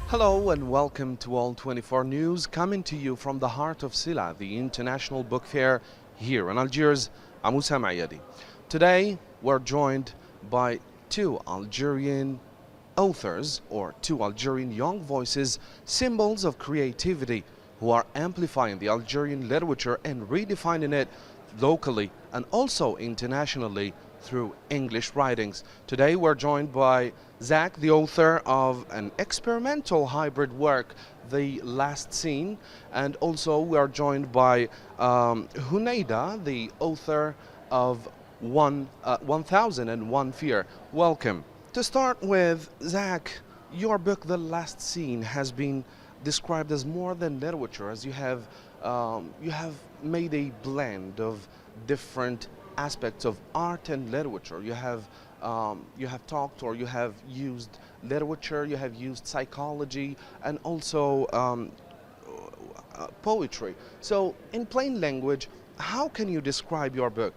Hello and welcome to Al24news, coming to you from the heart of SILA, the international book fair here in Algiers. I'm Oussam Ayadi. Today we're joined by two Algerian authors, or two Algerian young voices, symbols of creativity, who are amplifying the Algerian literature and redefining it locally and also internationally through English writings. Today we're joined by Zach, the author of an experimental hybrid work, The Last Scene, and also we are joined by Houneïda, the author of 1001 Fear. Welcome. To start with, Zach, your book, The Last Scene, has been described as more than literature, as you have made a blend of different aspects of art and literature. You have talked, or you have used literature, you have used psychology, and also poetry. So, in plain language, how can you describe your book?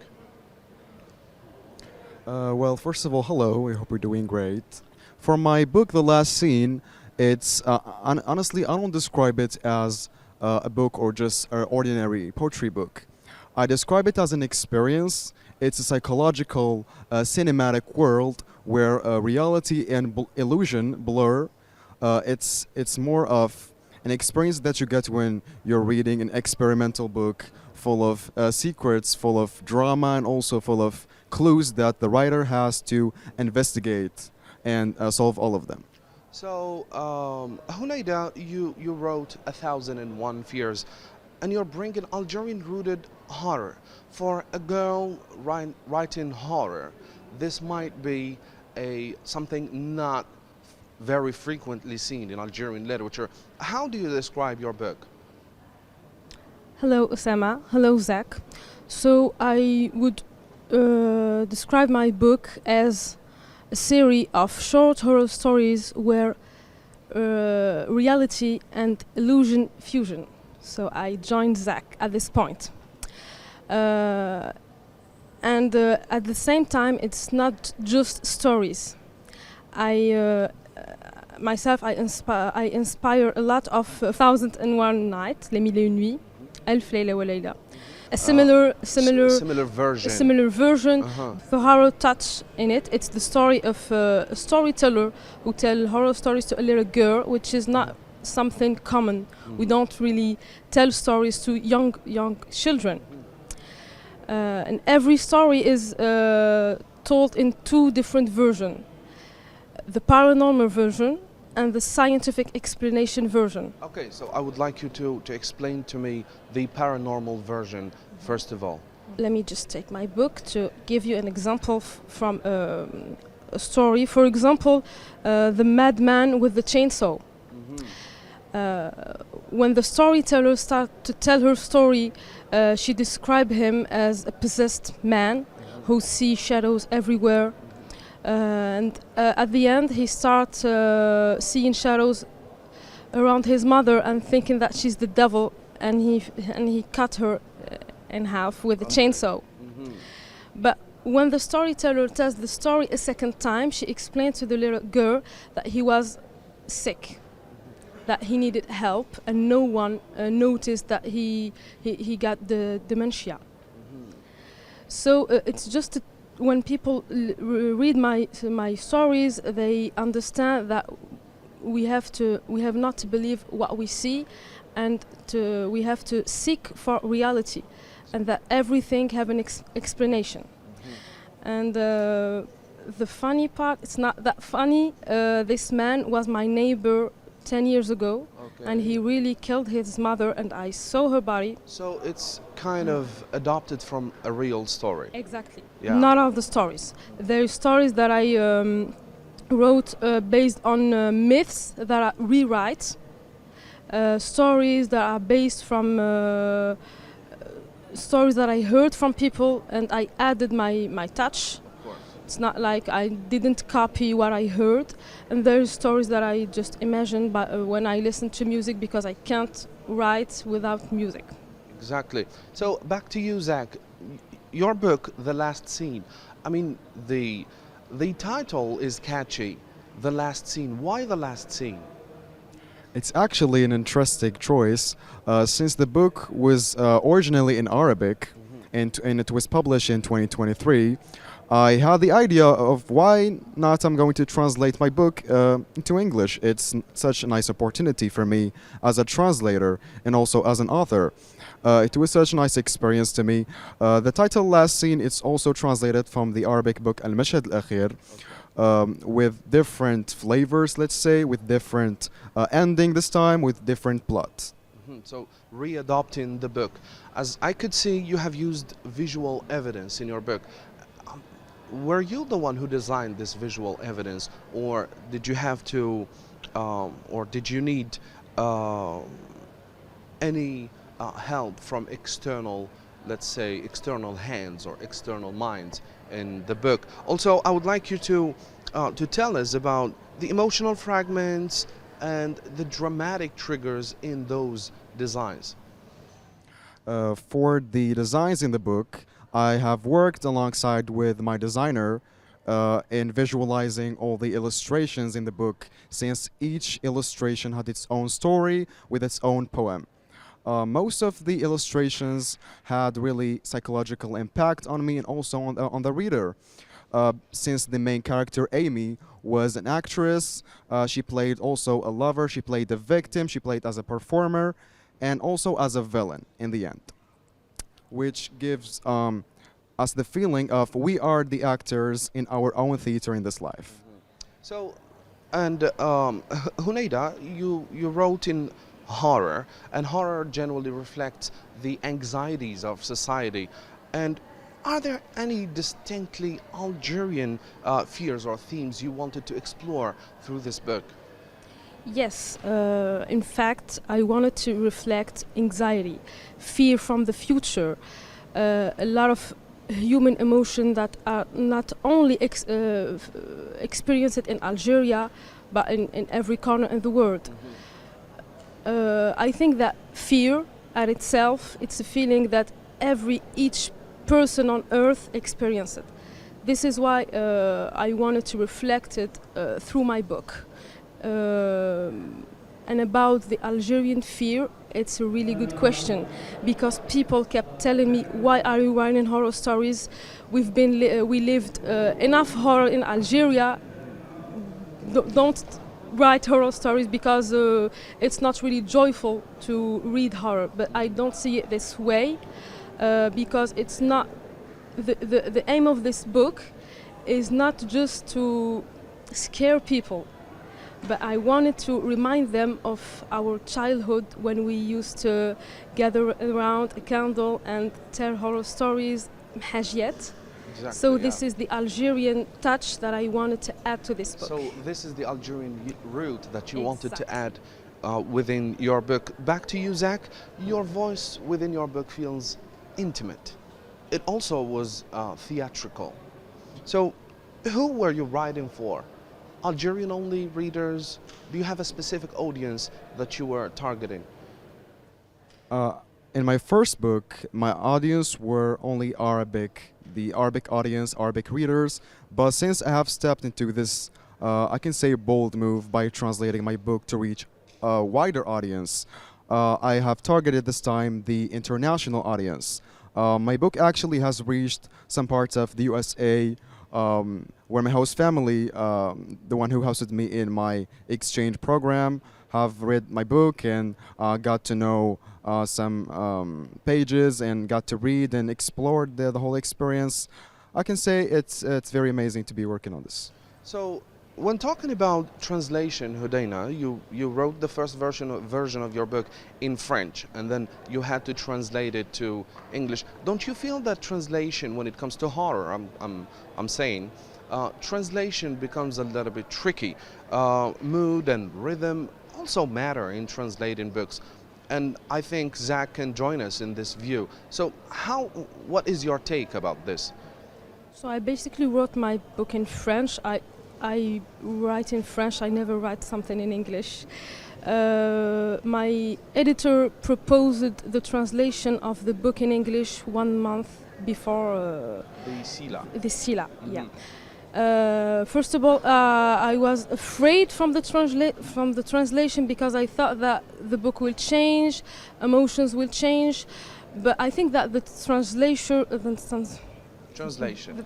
Well, first of all, hello. I hope you're doing great. For my book, The Last Scene, it's honestly, I don't describe it as a book or just an ordinary poetry book. I describe it as an experience. It's a psychological, cinematic world where reality and illusion blur. It's more of an experience that you get when you're reading an experimental book full of secrets, full of drama, and also full of clues that the writer has to investigate and solve all of them. So, Houneïda, you wrote 1001 Fears, and you're bringing Algerian-rooted horror. For a girl writing horror, this might be something not very frequently seen in Algerian literature. How do you describe your book? Hello, Osama. Hello, Zach. So I would describe my book as a series of short horror stories where reality and illusion fusion. So I joined Zach at this point. And at the same time, it's not just stories. Myself, I inspire a lot of 1001 Nights, Les Mille et Une Nuits, Alf Layla wa Layla. A similar version, the horror touch in it. It's the story of a storyteller who tell horror stories to a little girl, which is not something common. We don't really tell stories to young children. And every story is told in two different versions. The paranormal version and the scientific explanation version. Okay, so I would like you to explain to me the paranormal version, first of all. Let me just take my book to give you an example from a story. For example, The Madman with the Chainsaw. When the storyteller started to tell her story, she described him as a possessed man who sees shadows everywhere. And at the end, he starts seeing shadows around his mother and thinking that she's the devil, and he cut her in half with a chainsaw. But when the storyteller tells the story a second time, she explained to the little girl that he was sick, that he needed help, and no one noticed that he got the dementia. So it's just when people read my stories, they understand that we have not to believe what we see, and we have to seek for reality, and that everything have an explanation. And the funny part, it's not that funny. This man was my neighbor 10 years ago, and he really killed his mother, and I saw her body. So it's kind of adopted from a real story. Exactly. Yeah. Not all the stories. There are stories that I wrote based on myths that are rewrites, stories that are based from stories that I heard from people, and I added my touch. It's not like I didn't copy what I heard, and there are stories that I just imagined when I listen to music, because I can't write without music. Exactly. So back to you, Zach. Your book, The Last Scene. I mean, the title is catchy. The Last Scene. Why The Last Scene? It's actually an interesting choice, since the book was originally in Arabic, and it was published in 2023. I had the idea of why not I'm going to translate my book into English. It's such a nice opportunity for me as a translator and also as an author. It was such a nice experience to me. The title Last Scene, it's also translated from the Arabic book Al-Mashhad Al-Akhir, with different flavors, let's say, with different ending this time, with different plot. So readopting the book. As I could see, you have used visual evidence in your book. Were you the one who designed this visual evidence, or did you have to, or did you need any help from external, let's say, external hands or external minds in the book? Also, I would like you to tell us about the emotional fragments and the dramatic triggers in those designs. For the designs in the book, I have worked alongside with my designer in visualizing all the illustrations in the book, since each illustration had its own story with its own poem. Most of the illustrations had really psychological impact on me and also on the reader. Since the main character, Amy, was an actress, she played also a lover, she played a victim, she played as a performer, and also as a villain in the end, which gives us the feeling of we are the actors in our own theater in this life. So, and Houneïda, you wrote in horror, and horror generally reflects the anxieties of society. And are there any distinctly Algerian fears or themes you wanted to explore through this book? Yes, in fact, I wanted to reflect anxiety, fear from the future, a lot of human emotion that are not only experienced in Algeria, but in every corner in the world. I think that fear at itself, it's a feeling that each person on earth experiences. This is why I wanted to reflect it through my book. And about the Algerian fear, it's a really good question, because people kept telling me, why are you writing horror stories? We lived enough horror in Algeria. Don't write horror stories, because it's not really joyful to read horror. But I don't see it this way, because it's not the aim of this book is not just to scare people, but I wanted to remind them of our childhood when we used to gather around a candle and tell horror stories, Hajjat. Exactly, So this is the Algerian touch that I wanted to add to this book. So this is the Algerian root that you wanted to Exactly. add within your book. Back to you, Zach. Your voice within your book feels intimate. It also was theatrical. So who were you writing for? Algerian only readers? Do you have a specific audience that you were targeting? In my first book, my audience were only Arabic, the Arabic audience, Arabic readers. But since I have stepped into this, I can say, bold move by translating my book to reach a wider audience, I have targeted this time the international audience. My book actually has reached some parts of the USA, where my host family, the one who hosted me in my exchange program, have read my book and got to know some pages and got to read and explored the whole experience. I can say it's very amazing to be working on this. So when talking about translation, Houneïda, you wrote the first version of your book in French, and then you had to translate it to English. Don't you feel that translation, when it comes to horror, I'm saying, translation becomes a little bit tricky. Mood and rhythm also matter in translating books, and I think Zach can join us in this view. So what is your take about this? So I basically wrote my book in French. I write in French, I never write something in English. My editor proposed the translation of the book in English 1 month before The SILA. the SILA, yeah. First of all, I was afraid from the translation because I thought that the book will change, emotions will change, but I think that the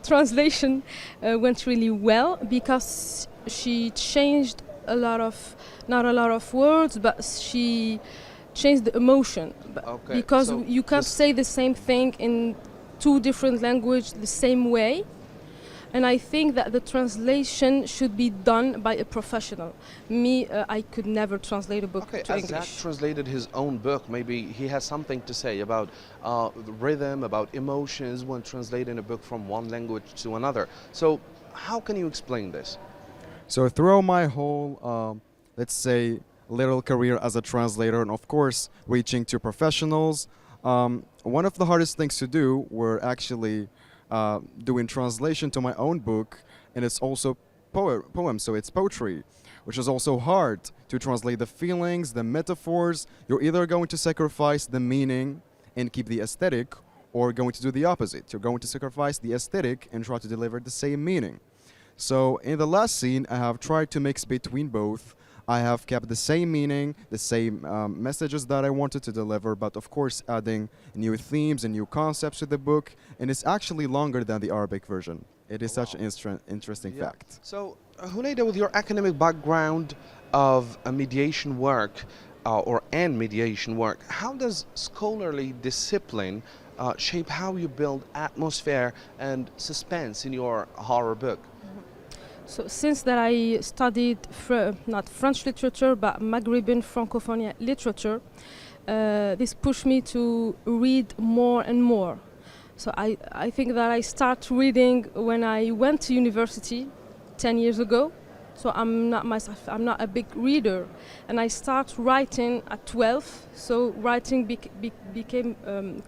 translation went really well because she changed not a lot of words, but she changed the emotion. Okay, because so you can't say the same thing in two different languages the same way. And I think that the translation should be done by a professional. I could never translate a book to as English. Zach translated his own book, maybe he has something to say about the rhythm, about emotions when translating a book from one language to another. So how can you explain this? So throughout my whole, let's say, little career as a translator, and of course reaching to professionals, one of the hardest things to do were actually doing translation to my own book, and it's also poem, so it's poetry, which is also hard to translate the feelings, the metaphors. You're either going to sacrifice the meaning and keep the aesthetic, or going to do the opposite. You're going to sacrifice the aesthetic and try to deliver the same meaning. So in the last scene, I have tried to mix between both. I have kept the same meaning, the same messages that I wanted to deliver, but of course adding new themes and new concepts to the book, and it's actually longer than the Arabic version. It is such an interesting fact. So, Houneïda, with your academic background of mediation work, and mediation work, how does scholarly discipline shape how you build atmosphere and suspense in your horror book? So since that I studied not French literature but Maghrebian Francophone literature, this pushed me to read more and more. So I think that I start reading when I went to university 10 years ago. So I'm not a big reader, and I start writing at 12. So writing became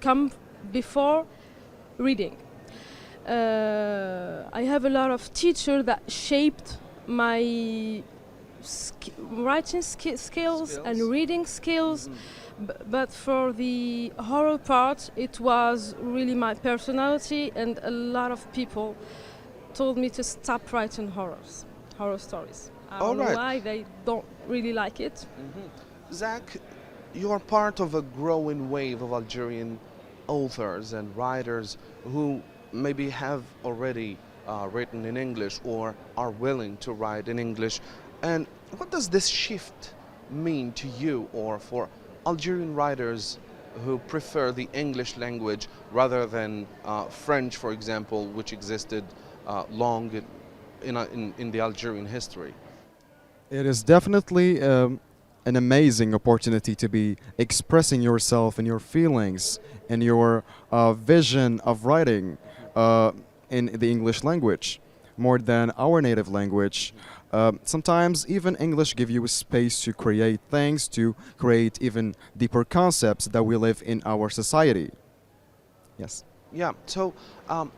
come before reading. I have a lot of teachers that shaped my writing skills and reading skills, but for the horror part, it was really my personality, and a lot of people told me to stop writing horror stories. I don't know why they don't really like it. Zach, you are part of a growing wave of Algerian authors and writers who maybe have already written in English or are willing to write in English. And what does this shift mean to you or for Algerian writers who prefer the English language rather than French, for example, which existed long in the Algerian history? It is definitely an amazing opportunity to be expressing yourself and your feelings and your vision of writing in the English language more than our native language. Sometimes even English give you a space to create things, to create even deeper concepts that we live in our society. Yes. Yeah, so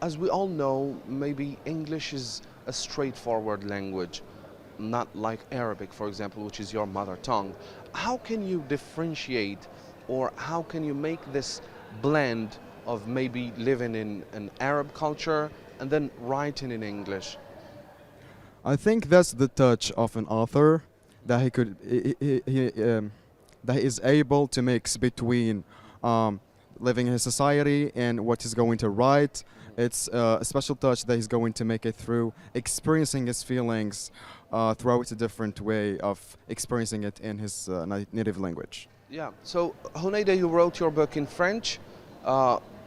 as we all know, maybe English is a straightforward language, not like Arabic, for example, which is your mother tongue. How can you differentiate, or how can you make this blend of maybe living in an Arab culture and then writing in English? I think that's the touch of an author, that that he is able to mix between living in his society and what he's going to write. It's a special touch that he's going to make it through experiencing his feelings throughout a different way of experiencing it in his native language. Yeah, so Houneïda, you wrote your book in French,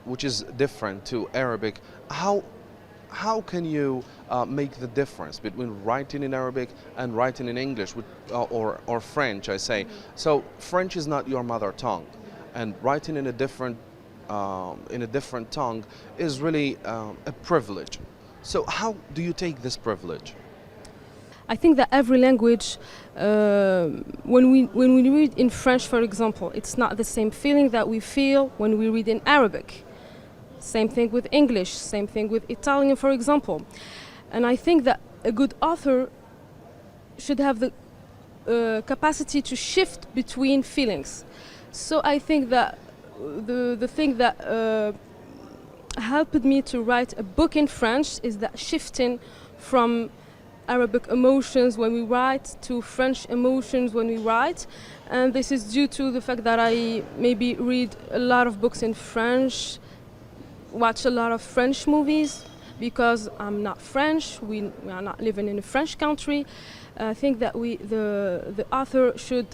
which is different to Arabic. How can you make the difference between writing in Arabic and writing in English, or French, I say? So French is not your mother tongue, and writing in a different tongue is really a privilege. So how do you take this privilege? I think that every language, when we read in French, for example, it's not the same feeling that we feel when we read in Arabic. Same thing with English, same thing with Italian, for example. And I think that a good author should have the capacity to shift between feelings. So I think that the thing that helped me to write a book in French is that shifting from Arabic emotions when we write to French emotions when we write, and this is due to the fact that I maybe read a lot of books in French, watch a lot of French movies, because I'm not French, we are not living in a French country. I think that the author should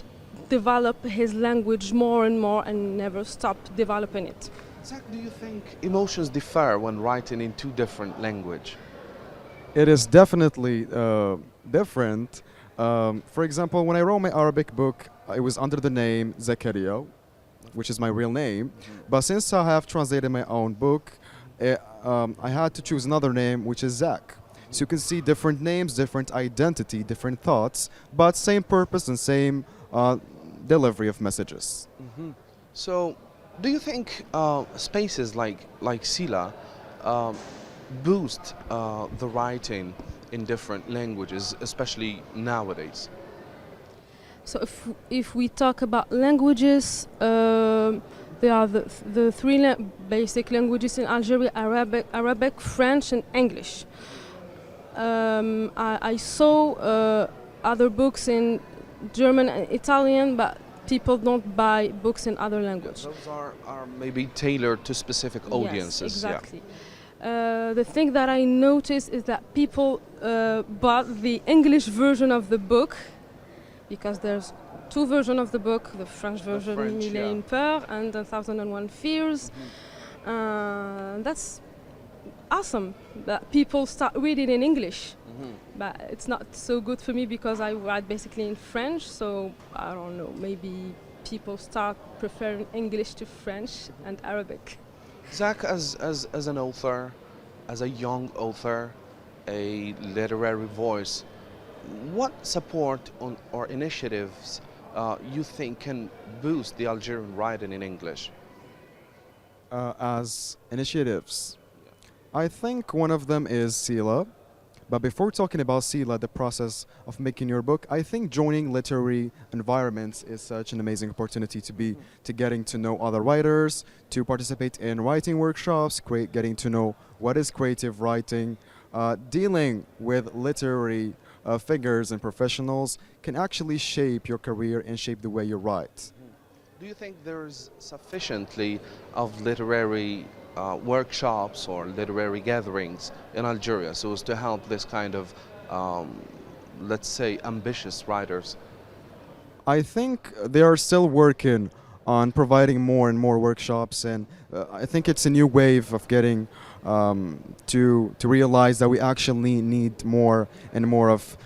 develop his language more and more and never stop developing it. Zach, do you think emotions differ when writing in two different languages? It is definitely different. For example, when I wrote my Arabic book, it was under the name Zakaria, which is my real name. But since I have translated my own book, I had to choose another name, which is Zach. So you can see different names, different identity, different thoughts, but same purpose and same delivery of messages. So, do you think spaces like SILA boost the writing in different languages, especially nowadays? So if we talk about languages, there are the three basic languages in Algeria: Arabic, French, and English. I saw other books in German and Italian, but people don't buy books in other languages. Those are maybe tailored to specific audiences. Yes, exactly. The thing that I noticed is that people bought the English version of the book, because there's two versions of the book, the French version, Mille et une Peurs, and 1001 Fears. That's awesome that people start reading in English. But it's not so good for me because I write basically in French, so I don't know, maybe people start preferring English to French and Arabic. Zach, as an author, as a young author, a literary voice, what support or initiatives you think can boost the Algerian writing in English? As initiatives, I think one of them is SILA. But before talking about SILA, the process of making your book, I think joining literary environments is such an amazing opportunity to getting to know other writers, to participate in writing workshops, getting to know what is creative writing, dealing with literary figures and professionals can actually shape your career and shape the way you write. Do you think there's sufficiently of literary workshops or literary gatherings in Algeria so as to help this kind of, let's say, ambitious writers? I think they are still working on providing more and more workshops, and I think it's a new wave of getting to realize that we actually need more and more of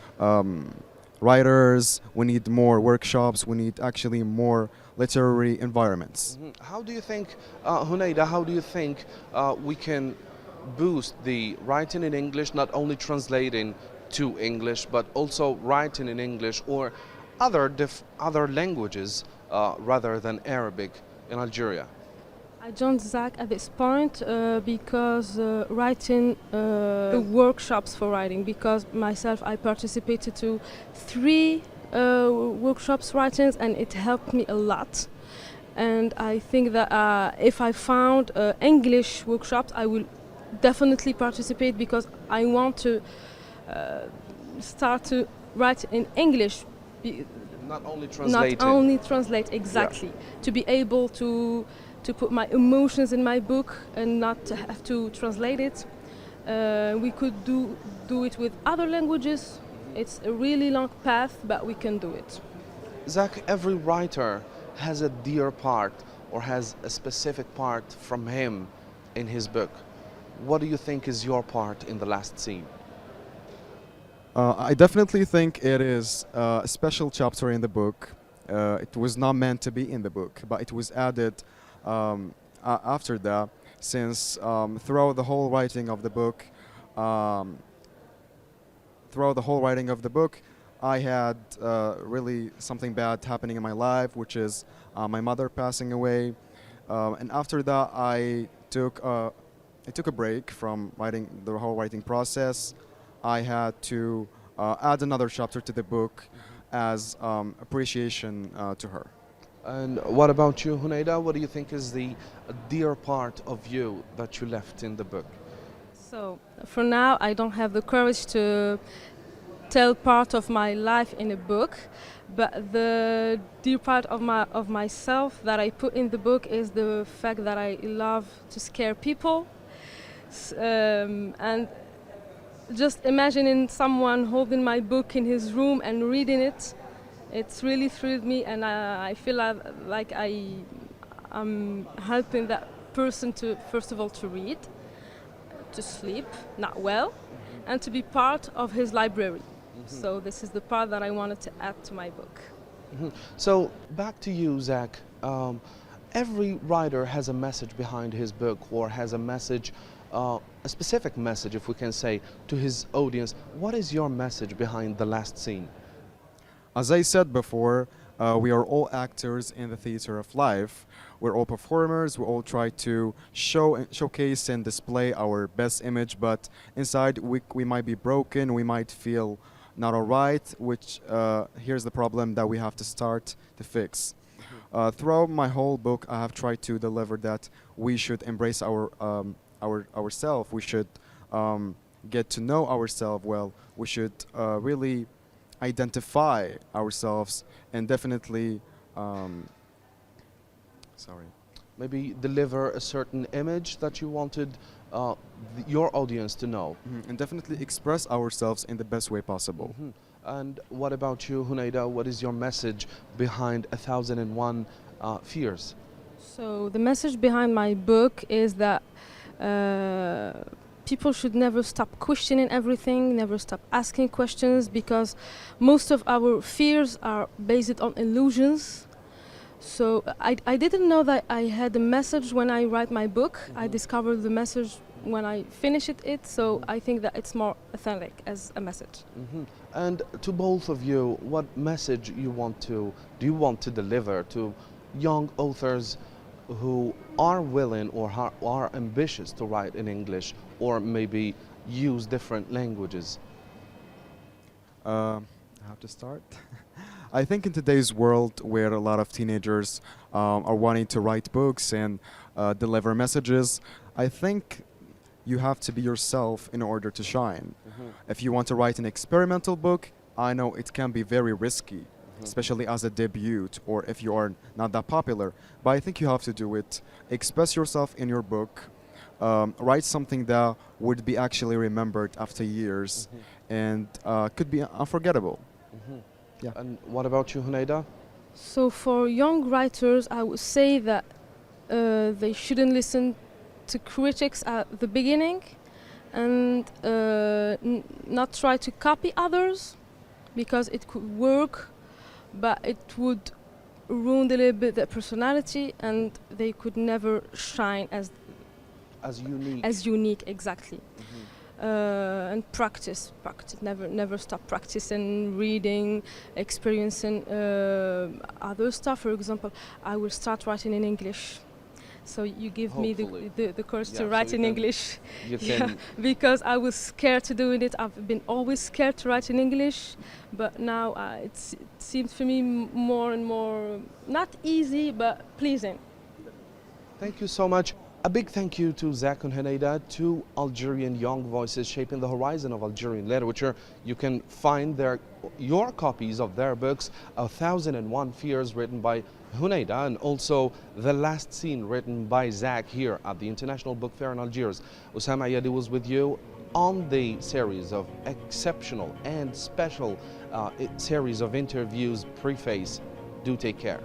writers, we need more workshops, we need actually more literary environments. How do you think, Houneïda, how do you think we can boost the writing in English, not only translating to English, but also writing in English or other languages rather than Arabic in Algeria? I joined Zach at this point because writing the workshops for writing, because myself I participated to 3 workshops writings and it helped me a lot. And I think that if I found English workshops, I will definitely participate because I want to start to write in English. Not only translating. Not only translate, exactly. Yeah. To be able to put my emotions in my book and not to have to translate it. We could do it with other languages. It's a really long path, but we can do it. Zach, every writer has a dear part or has a specific part from him in his book. What do you think is your part in the last scene? I definitely think it is a special chapter in the book. It was not meant to be in the book, but it was added after that, since throughout the whole writing of the book, I had really something bad happening in my life, which is my mother passing away, and after that I took a break from writing the whole writing process. I had to add another chapter to the book as appreciation to her. And what about you, Houneïda? What do you think is the dear part of you that you left in the book? So for now, I don't have the courage to tell part of my life in a book, but the dear part of myself that I put in the book is the fact that I love to scare people. And just imagining someone holding my book in his room and reading it, it's really thrilled me, and I feel like I'm helping that person to, first of all, to read, to sleep, not well, and to be part of his library. So this is the part that I wanted to add to my book. So back to you, Zach. Every writer has a message behind his book, or has a message, a specific message, if we can say, to his audience. What is your message behind The Last Scene? As I said before, we are all actors in the theater of life. We're all performers. We all try to showcase and display our best image, but inside we might be broken. We might feel not all right, which here's the problem that we have to start to fix. Throughout my whole book, I have tried to deliver that we should embrace ourselves. We should get to know ourselves well. We should really identify ourselves and definitely Maybe deliver a certain image that you wanted your audience to know. and definitely express ourselves in the best way possible. And what about you, Houneïda? What is your message behind 1001 Fears? So the message behind my book is that people should never stop questioning everything, never stop asking questions, because most of our fears are based on illusions. So I didn't know that I had a message when I write my book. I discovered the message when I finished it, so I think that it's more authentic as a message. And to both of you, what message do you want to deliver to young authors who are willing or are ambitious to write in English, or maybe use different languages? I have to start. I think in today's world, where a lot of teenagers are wanting to write books and deliver messages, I think you have to be yourself in order to shine. If you want to write an experimental book, I know it can be very risky, especially as a debut, or if you are not that popular. But I think you have to do it. Express yourself in your book. Write something that would be actually remembered after years and could be unforgettable. Yeah. And what about you, Houneïda? So for young writers, I would say that they shouldn't listen to critics at the beginning, and not try to copy others, because it could work, but it would ruin a little bit their personality, and they could never shine as unique, exactly. And practice, never stop practicing, reading, experiencing other stuff. For example, I will start writing in English. So you give me the courage to write in English. Because I was scared to doing it. I've been always scared to write in English, but now it seems for me more and more, not easy, but pleasing. Thank you so much. A big thank you to Zach and Houneïda, two Algerian young voices shaping the horizon of Algerian literature. You can find your copies of their books, 1001 Fears, written by Houneïda, and also The Last Scene, written by Zach, here at the International Book Fair in Algiers. Oussama Ayadi was with you on the series of exceptional and special series of interviews, Preface. Do take care.